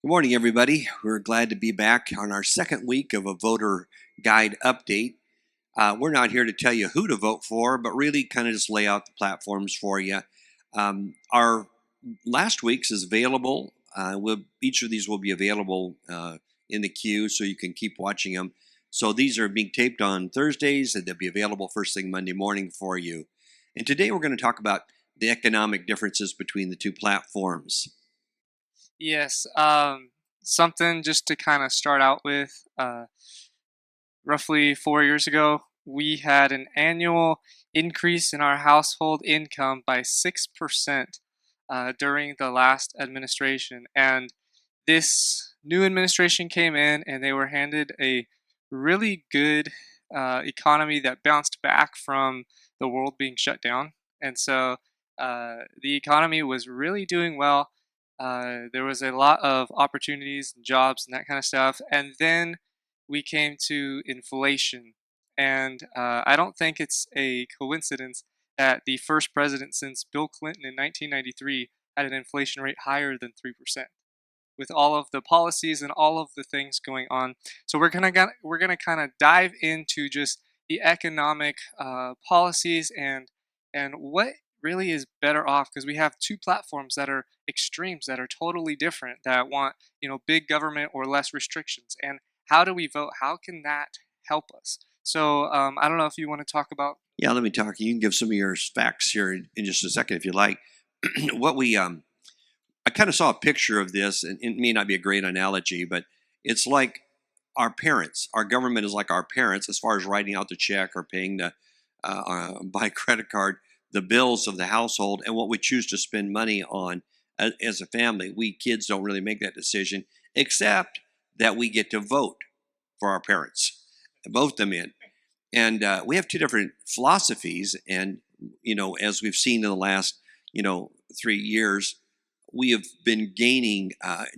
Good morning, everybody. We're glad to be back on our second week of a voter guide update. We're not here to tell you who to vote for, but really kind of just lay out the platforms for you. Our last week's is available. Each of these will be available in the queue, so you can keep watching them. So these are being taped on Thursdays, and they'll be available first thing Monday morning for you. And today we're going to talk about the economic differences between the two platforms. Yes, something just to kind of start out with. Roughly 4 years ago, we had an annual increase in our household income by 6% during the last administration. And this new administration came in and they were handed a really good economy that bounced back from the world being shut down. And so the economy was really doing well. There was a lot of opportunities and jobs and that kind of stuff. And then we came to inflation. And I don't think it's a coincidence that the first president since Bill Clinton in 1993 had an inflation rate higher than 3%, with all of the policies and all of the things going on. So we're gonna kind of dive into just the economic policies and what really is better off, because we have two platforms that are extremes that are totally different, that want big government or less restrictions. And how do we vote? How can that help us? So I don't know if you want to talk about. Yeah, let me talk. You can give some of your facts here in just a second if you like. what we I kind of saw a picture of this, and it may not be a great analogy, but it's like our parents. Our government is like our parents as far as writing out the check or paying the by credit card the bills of the household and what we choose to spend money on as a family. We kids don't really make that decision, except that we get to vote for our parents, vote them in. And we have two different philosophies. And, as we've seen in the last, 3 years, we have been gaining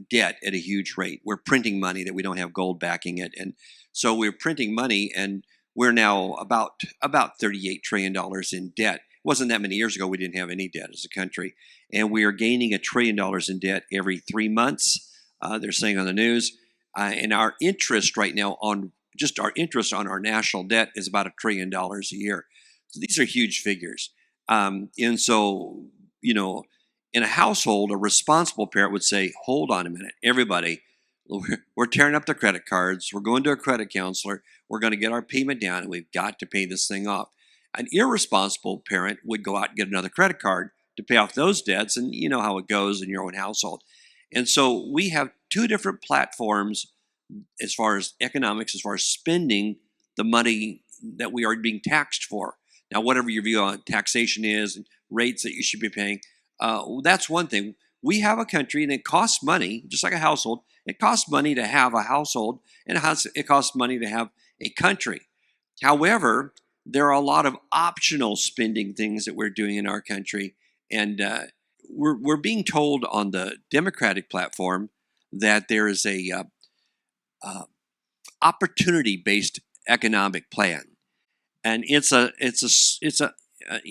debt at a huge rate. We're printing money that we don't have gold backing it. And so we're printing money, and we're now about $38 trillion in debt. It wasn't that many years ago we didn't have any debt as a country. And we are gaining $1 trillion in debt every 3 months, they're saying on the news. And our interest right now on just our interest on our national debt is about $1 trillion a year. So these are huge figures. And so, in a household, a responsible parent would say, hold on a minute, everybody, we're tearing up the credit cards. We're going to a credit counselor. We're going to get our payment down, and we've got to pay this thing off. An irresponsible parent would go out and get another credit card to pay off those debts. And you know how it goes in your own household. And so we have two different platforms as far as economics, as far as spending the money that we are being taxed for. Now, whatever your view on taxation is and rates that you should be paying, that's one thing. We have a country, and it costs money, just like a household. It costs money to have a household, and it costs money to have a country. However, there are a lot of optional spending things that we're doing in our country, and we're being told on the Democratic platform that there is a opportunity-based economic plan, and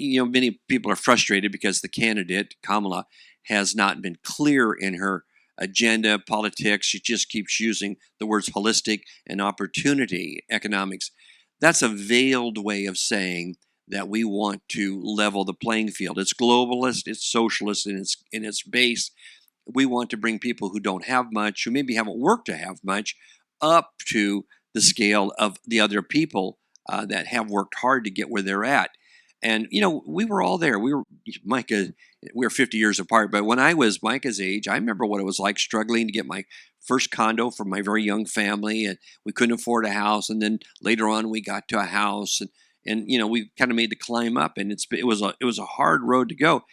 many people are frustrated because the candidate Kamala has not been clear in her agenda politics. She just keeps using the words holistic and opportunity economics. That's a veiled way of saying that we want to level the playing field. It's globalist, it's socialist in its base. We want to bring people who don't have much, who maybe haven't worked to have much, up to the scale of the other people that have worked hard to get where they're at. And we were all there. Micah. We were 50 years apart, but when I was Micah's age, I remember what it was like struggling to get my first condo for my very young family, and we couldn't afford a house. And then later on, we got to a house, and we kind of made the climb up, and it was a hard road to go.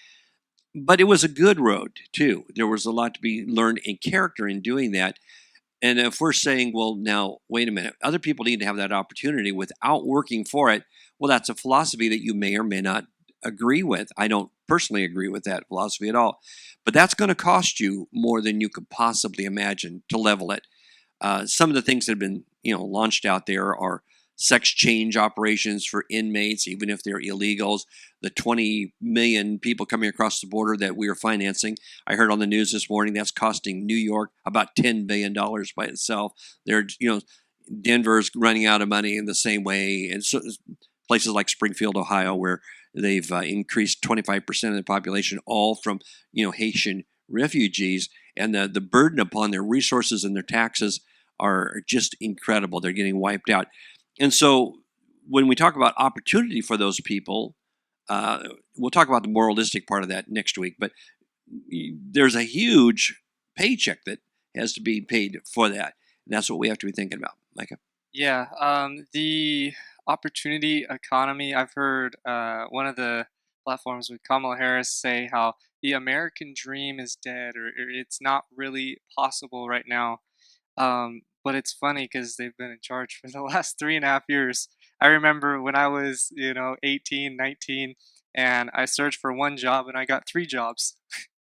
But it was a good road too. There was a lot to be learned in character in doing that. And if we're saying, well, now, wait a minute, other people need to have that opportunity without working for it, well, that's a philosophy that you may or may not agree with. I don't personally agree with that philosophy at all. But that's going to cost you more than you could possibly imagine to level it. Some of the things that have been, launched out there are sex change operations for inmates, even if they're illegals, the 20 million people coming across the border that we are financing. I heard on the news this morning that's costing New York about $10 billion by itself. Denver's running out of money in the same way. And so places like Springfield, Ohio, where they've increased 25% of the population, all from Haitian refugees, and the burden upon their resources and their taxes are just incredible. They're getting wiped out. And so when we talk about opportunity for those people, we'll talk about the moralistic part of that next week, but there's a huge paycheck that has to be paid for that. And that's what we have to be thinking about, Micah. Yeah, the opportunity economy. I've heard one of the platforms with Kamala Harris say how the American dream is dead, or it's not really possible right now. But it's funny because they've been in charge for the last 3.5 years. I remember when I was, 18, 19, and I searched for one job and I got three jobs.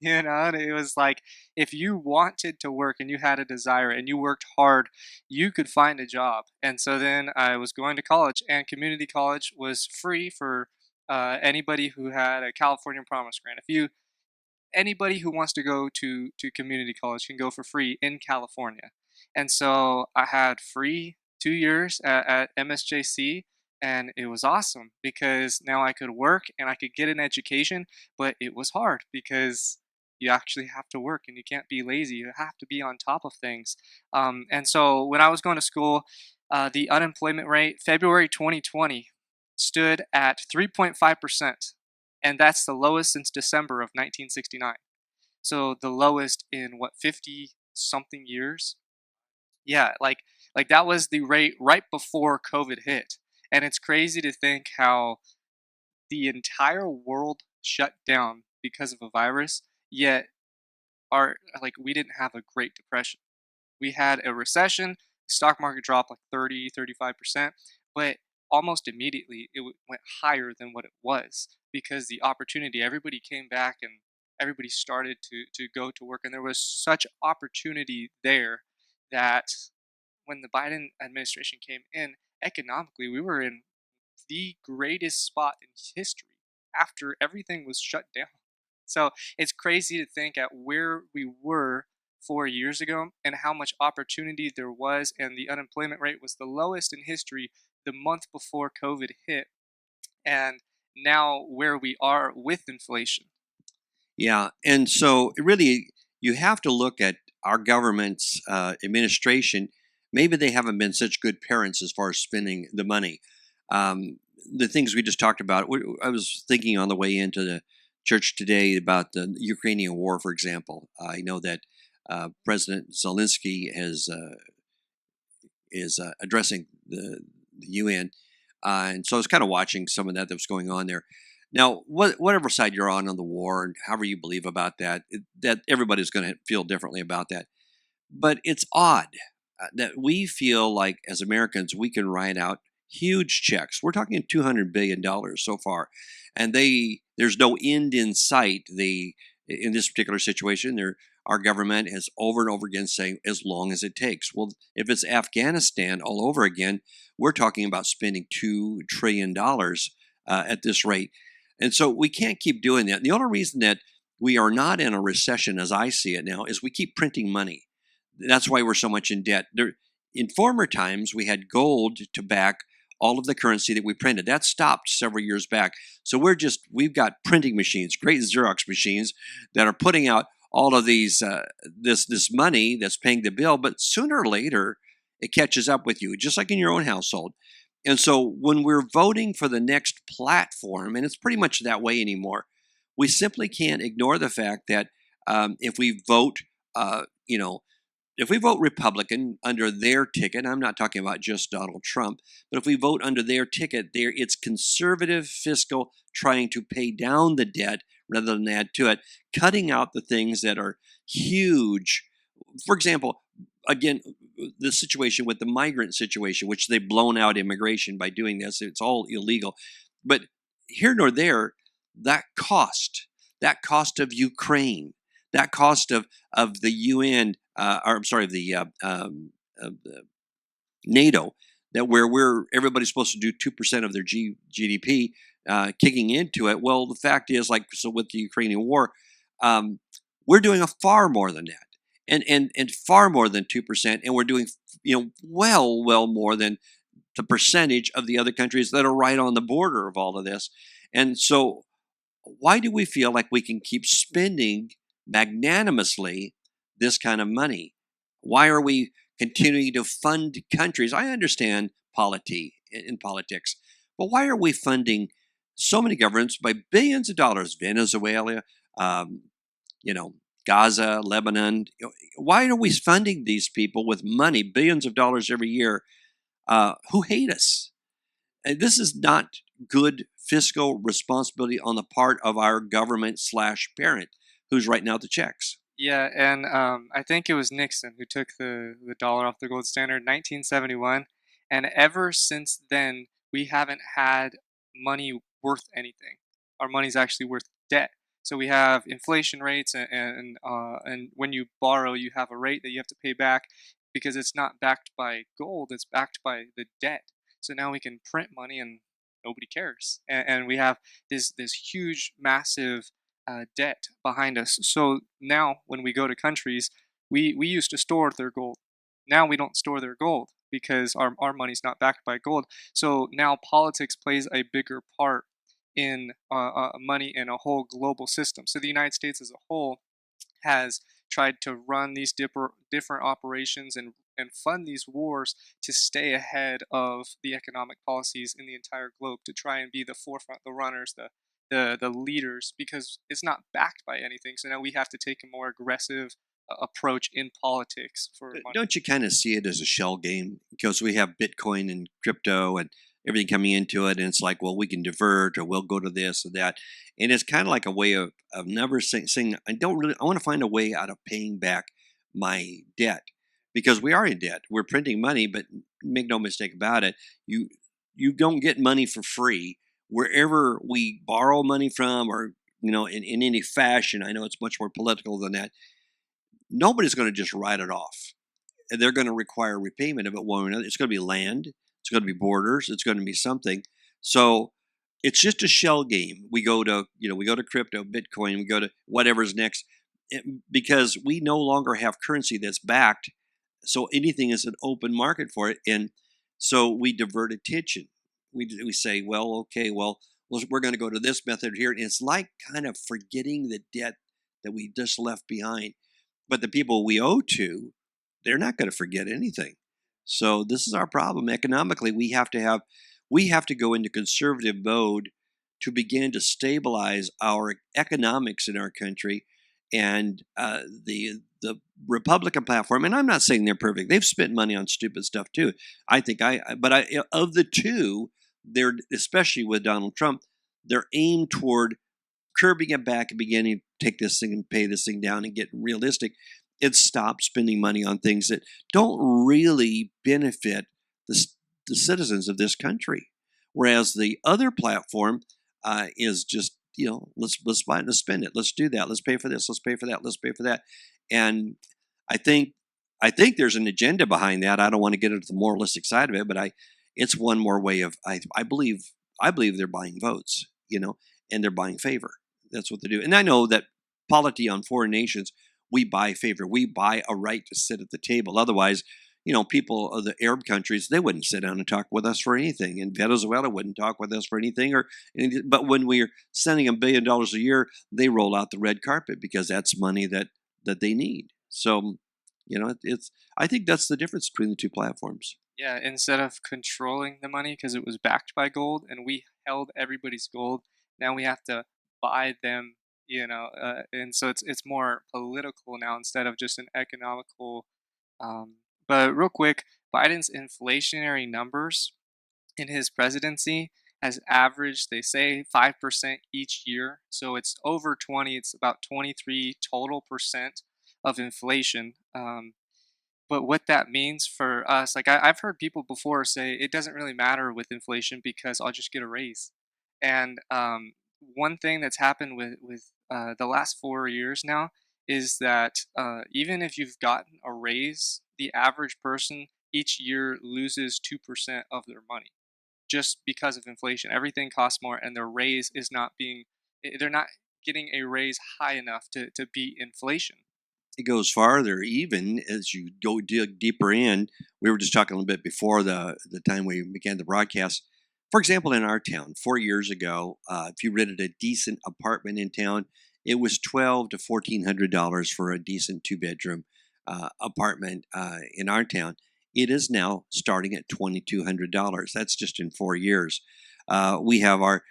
And it was like if you wanted to work and you had a desire and you worked hard, you could find a job. And so then I was going to college, and community college was free for anybody who had a California Promise Grant. If you Anybody who wants to go to community college can go for free in California. And so I had free 2 years at MSJC, and it was awesome because now I could work and I could get an education, but it was hard because you actually have to work and you can't be lazy. You have to be on top of things. And so when I was going to school, the unemployment rate, February 2020, stood at 3.5%, and that's the lowest since December of 1969. So the lowest in what, 50 something years? Yeah, like that was the rate right before COVID hit. And it's crazy to think how the entire world shut down because of a virus, yet we didn't have a Great Depression. We had a recession, the stock market dropped like 35%, but almost immediately went higher than what it was because the opportunity, everybody came back and everybody started to go to work. And there was such opportunity there that when the Biden administration came in, economically, we were in the greatest spot in history after everything was shut down. So it's crazy to think at where we were 4 years ago and how much opportunity there was, and the unemployment rate was the lowest in history the month before COVID hit, and now where we are with inflation. Yeah, and so really, you have to look at our government's administration. Maybe they haven't been such good parents as far as spending the money. The things we just talked about. I was thinking on the way into the church today about the Ukrainian war, for example. I know that President Zelensky is addressing the UN, and so I was kind of watching some of that was going on there. Now, whatever side you're on the war, and however you believe about that, that everybody's going to feel differently about that. But it's odd that we feel like as Americans we can write out huge checks. We're talking $200 billion so far, and there's no end in sight. In this particular situation, our government has over and over again saying as long as it takes. Well, if it's Afghanistan all over again, we're talking about spending $2 trillion at this rate. And so we can't keep doing that. And the only reason that we are not in a recession, as I see it now, is we keep printing money. That's why we're so much in debt. In former times, we had gold to back all of the currency that we printed. That stopped several years back. So we've got printing machines, great Xerox machines that are putting out all of these this money that's paying the bill. But sooner or later, it catches up with you, just like in your own household. And so when we're voting for the next platform, and it's pretty much that way anymore, we simply can't ignore the fact that if we vote, if we vote Republican under their ticket, I'm not talking about just Donald Trump, but if we vote under their ticket, it's conservative fiscal, trying to pay down the debt rather than add to it, cutting out the things that are huge. For example, again, the situation with the migrant situation, which they've blown out immigration by doing this, it's all illegal. But here nor there, that cost of Ukraine, that cost of the UN, or I'm sorry, of the NATO, that where we're everybody's supposed to do 2% of their GDP kicking into it. Well, the fact is, like so with the Ukrainian war, um, we're doing a far more than that, and far more than 2%, and we're doing well more than the percentage of the other countries that are right on the border of all of this. And so, why do we feel like we can keep spending magnanimously this kind of money? Why are we continuing to fund countries? I understand in politics, but why are we funding so many governments by billions of dollars? Venezuela, um, you know, Gaza, Lebanon. Why are we funding these people with money, billions of dollars every year, who hate us? And this is not good fiscal responsibility on the part of our government slash parent who's writing out the checks. Yeah, and I think it was Nixon who took the dollar off the gold standard, 1971, and ever since then we haven't had money worth anything. Our money's actually worth debt. So we have inflation rates, and when you borrow, you have a rate that you have to pay back because it's not backed by gold; it's backed by the debt. So now we can print money and nobody cares, and we have this huge, massive debt behind us. So now, when we go to countries, we used to store their gold. Now we don't store their gold because our money's not backed by gold. So now politics plays a bigger part in money in a whole global system. So the United States as a whole has tried to run these different operations and fund these wars to stay ahead of the economic policies in the entire globe to try and be the forefront, the runners, the leaders, because it's not backed by anything. So now we have to take a more aggressive approach in politics for money. Don't you kind of see it as a shell game? Because we have Bitcoin and crypto and everything coming into it, and it's like, well, we can divert or we'll go to this or that. And it's kind of like a way of never saying, I want to find a way out of paying back my debt because we are in debt. We're printing money, but make no mistake about it, you you don't get money for free wherever we borrow money from or in any fashion. I know it's much more political than that. Nobody's going to just write it off. They're going to require repayment of it one way or another. It's going to be land, it's going to be borders, it's going to be something. So it's just a shell game. We go to crypto, Bitcoin, we go to whatever's next because we no longer have currency that's backed. So anything is an open market for it, and so we divert attention. We say, well, okay, we're going to go to this method here, and it's like kind of forgetting the debt that we just left behind. But the people we owe to, they're not going to forget anything. So this is our problem economically. We have to go into conservative mode to begin to stabilize our economics in our country, and the Republican platform. And I'm not saying they're perfect. They've spent money on stupid stuff too. I think but of the two, they're especially with Donald Trump, they're aimed toward curbing it back and beginning to take this thing and pay this thing down and get realistic and stop spending money on things that don't really benefit the, the citizens of this country. Whereas the other platform is just, let's buy it, let's spend it, let's do that, let's pay for this, let's pay for that, let's pay for that. And I think I think there's an agenda behind that. I don't want to get into the moralistic side of it, but it's one more way of I believe they're buying votes, and they're buying favor. That's what they do. And I know that polity on foreign nations, we buy favor. We buy a right to sit at the table. Otherwise, people of the Arab countries, they wouldn't sit down and talk with us for anything. And Venezuela wouldn't talk with us for anything. Or anything. But when we're sending them $1 billion a year, they roll out the red carpet because that's money that they need. So, it's I think that's the difference between the two platforms. Yeah, instead of controlling the money because it was backed by gold and we held everybody's gold, now we have to buy them, and so it's more political now instead of just an economical. Um, but real quick, Biden's inflationary numbers in his presidency has averaged, they say, 5% each year. So it's over 20. It's about 23 total percent of inflation. But what that means for us, like I've heard people before say it doesn't really matter with inflation because I'll just get a raise. And one thing that's happened with the last 4 years now is that even if you've gotten a raise, the average person, each year loses 2% of their money just because of inflation. Everything costs more, and their raise is not being, they're not getting a raise high enough to beat inflation. It goes farther, even as you go dig deeper in. We were just talking a little bit before the time we began the broadcast. For example, in our town, 4 years ago, if you rented a decent apartment in town, it was $1,200 to $1,400 for a decent two-bedroom apartment in our town. It is now starting at $2,200. That's just in 4 years. We have our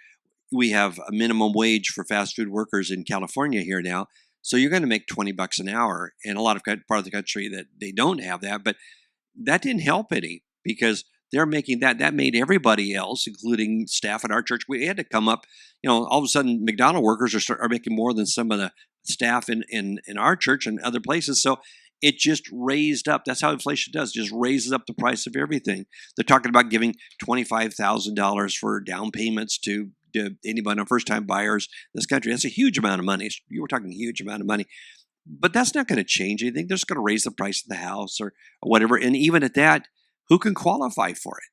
we have a minimum wage for fast food workers in California here now. So you're going to make $20 an hour. In a lot of part of the country that they don't have that, but that didn't help any because they're making that. That made everybody else, including staff at our church. We had to come up. All of a sudden, McDonald workers are making more than some of the staff in our church and other places. So it just raised up. That's how inflation does. Just raises up the price of everything. They're talking about giving $25,000 for down payments to anybody on first time buyers in this country. That's a huge amount of money. You were talking a huge amount of money. But that's not going to change anything. They're just going to raise the price of the house or whatever. And even at that, who can qualify for it?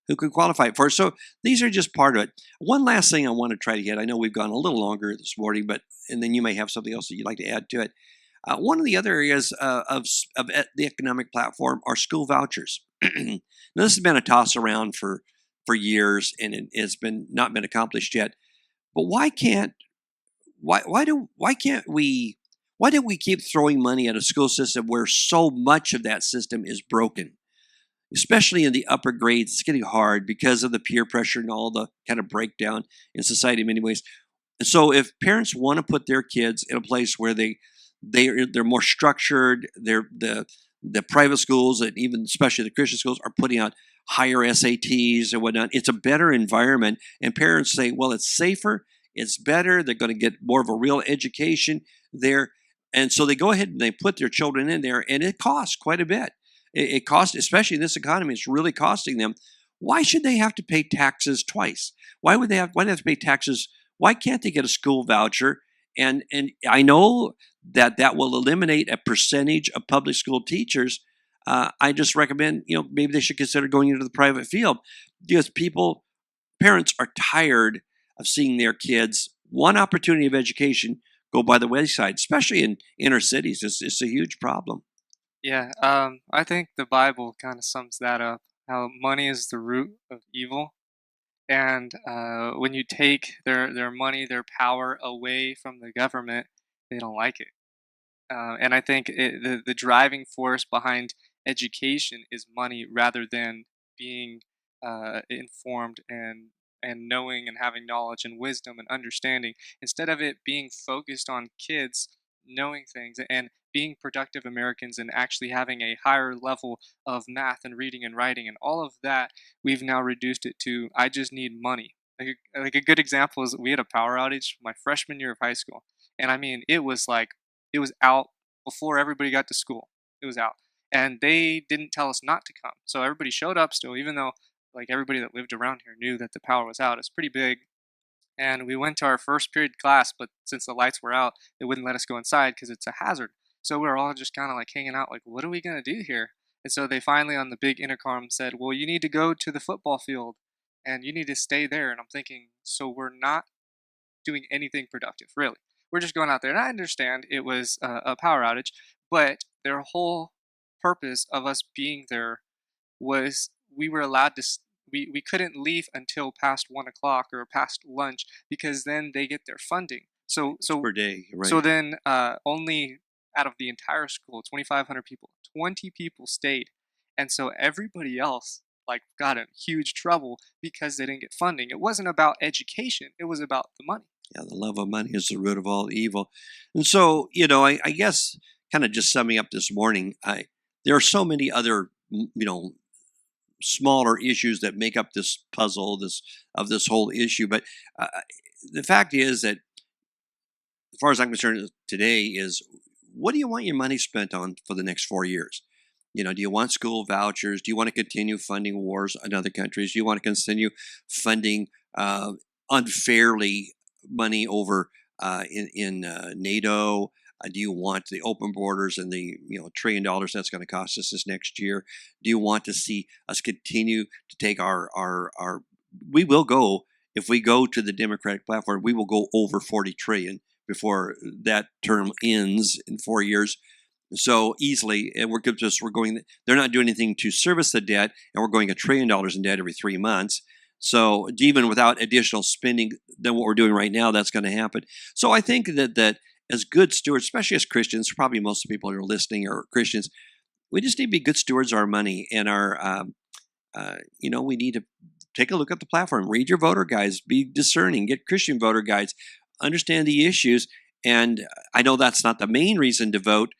Who can qualify for it? So these are just part of it. One last thing I want to try to get. I know we've gone a little longer this morning, and then you may have something else that you'd like to add to it. One of the other areas of the economic platform are school vouchers. Now, this has been a toss around for years, and it's been not been accomplished yet. But why can't we? Why do we keep throwing money at a school system where so much of that system is broken? Especially in the upper grades, it's getting hard because of the peer pressure and all the kind of breakdown in society in many ways. And so, if parents want to put their kids in a place where they're more structured, the private schools and even especially the Christian schools are putting out higher SATs and whatnot. It's a better environment, and parents say, "Well, it's safer, it's better. They're going to get more of a real education there." And so they go ahead and they put their children in there, and it costs quite a bit. It costs, especially in this economy, it's really costing them. Why should they have to pay taxes twice? Why do they have to pay taxes? Why can't they get a school voucher? And I know that will eliminate a percentage of public school teachers. I just recommend, maybe they should consider going into the private field because parents are tired of seeing their kids one opportunity of education go by the wayside, especially in inner cities. It's a huge problem. Yeah, I think the Bible kind of sums that up. How money is the root of evil, and when you take their money, their power away from the government, they don't like it. And I think the driving force behind education is money rather than being informed and knowing and having knowledge and wisdom and understanding. Instead of it being focused on kids knowing things and being productive Americans and actually having a higher level of math and reading and writing and all of that, we've now reduced it to I just need money. Like a good example is we had a power outage my freshman year of high school, and I mean it was out before everybody got to school. It was out. And they didn't tell us not to come. So everybody showed up still, even though like everybody that lived around here knew that the power was out. It's pretty big. And we went to our first period class, but since the lights were out, they wouldn't let us go inside because it's a hazard. So we were all just kind of like hanging out, like, what are we going to do here? And so they finally on the big intercom said, well, you need to go to the football field and you need to stay there. And I'm thinking, so we're not doing anything productive, really. We're just going out there. And I understand it was a power outage, but their whole purpose of us being there was we were allowed to. We couldn't leave until past 1 o'clock or past lunch because then they get their funding. So It's so per day, so right? then only out of the entire school, 2,500 people, 20 people stayed, and so everybody else like got in huge trouble because they didn't get funding. It wasn't about education; it was about the money. Yeah, the love of money is the root of all evil. And so, I guess kind of just summing up this morning, there are so many other, smaller issues that make up this puzzle, this whole issue. But the fact is that, as far as I'm concerned, today is what do you want your money spent on for the next 4 years? Do you want school vouchers? Do you want to continue funding wars in other countries? Do you want to continue funding unfairly money over in NATO? Do you want the open borders and the $1 trillion that's going to cost us this next year? Do you want to see us continue to take our we will go, if we go to the Democratic platform, we will go over 40 trillion before that term ends in 4 years. So easily, and we're going. They're not doing anything to service the debt, and we're going $1 trillion in debt every 3 months. So even without additional spending than what we're doing right now, that's going to happen. So I think that as good stewards, especially as Christians, probably most of the people who are listening are Christians. We just need to be good stewards of our money and our. We need to take a look at the platform, read your voter guides, be discerning, get Christian voter guides, understand the issues. And I know that's not the main reason to vote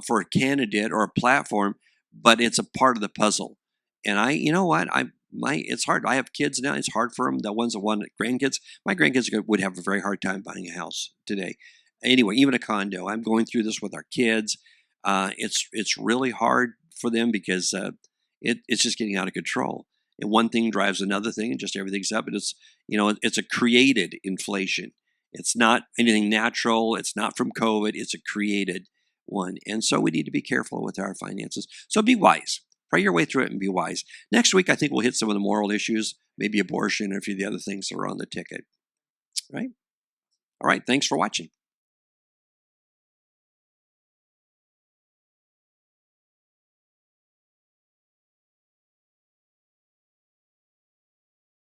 for a candidate or a platform, but it's a part of the puzzle. And you know what, it's hard. I have kids now. It's hard for them. The ones that want grandkids. My grandkids would have a very hard time buying a house today. Anyway, even a condo. I'm going through this with our kids. It's really hard for them because it's just getting out of control. And one thing drives another thing, and just everything's up. And it's a created inflation. It's not anything natural. It's not from COVID. It's a created one. And so we need to be careful with our finances. So be wise. Pray your way through it and be wise. Next week, I think we'll hit some of the moral issues, maybe abortion, and a few of the other things that are on the ticket. Right? All right. Thanks for watching.